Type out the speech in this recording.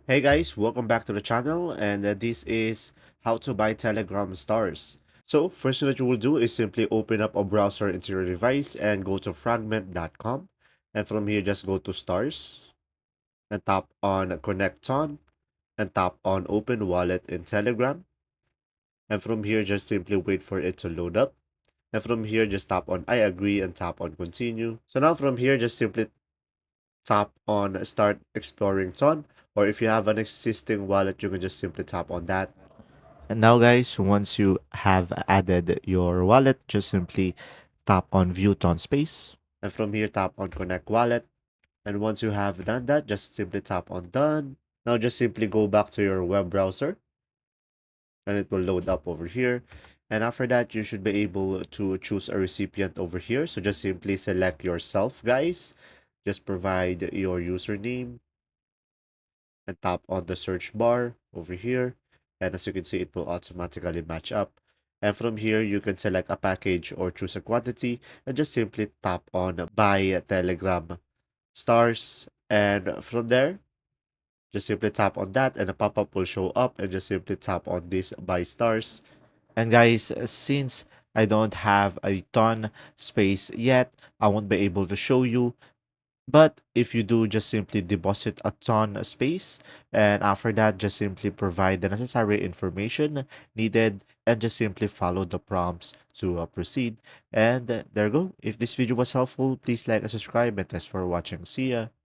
Hey guys, welcome back to the channel, and this is how to buy Telegram stars. So first thing that you will do is simply open up a browser into your device and go to fragment.com, and from here just go to stars and tap on connect on and tap on open wallet in Telegram, and from here just simply wait for it to load up, and from here just tap on I agree and tap on continue. So now from here just simply tap on start exploring ton, or if you have an existing wallet you can just simply tap on that. And now guys, once you have added your wallet, just simply tap on view ton space, and from here tap on connect wallet, and once you have done that just simply tap on done. Now just simply go back to your web browser and it will load up over here, and after that you should be able to choose a recipient over here. So just simply select yourself guys, just provide your username and tap on the search bar over here, and as you can see it will automatically match up, and from here you can select a package or choose a quantity and just simply tap on buy Telegram stars, and from there just simply tap on that and a pop-up will show up, and just simply tap on this buy stars. And guys, since I don't have a ton space yet, I won't be able to show you, but if you do, just simply deposit a ton of space, and after that, just simply provide the necessary information needed and just simply follow the prompts to proceed. And there you go. If this video was helpful, please like and subscribe, and thanks for watching. See ya.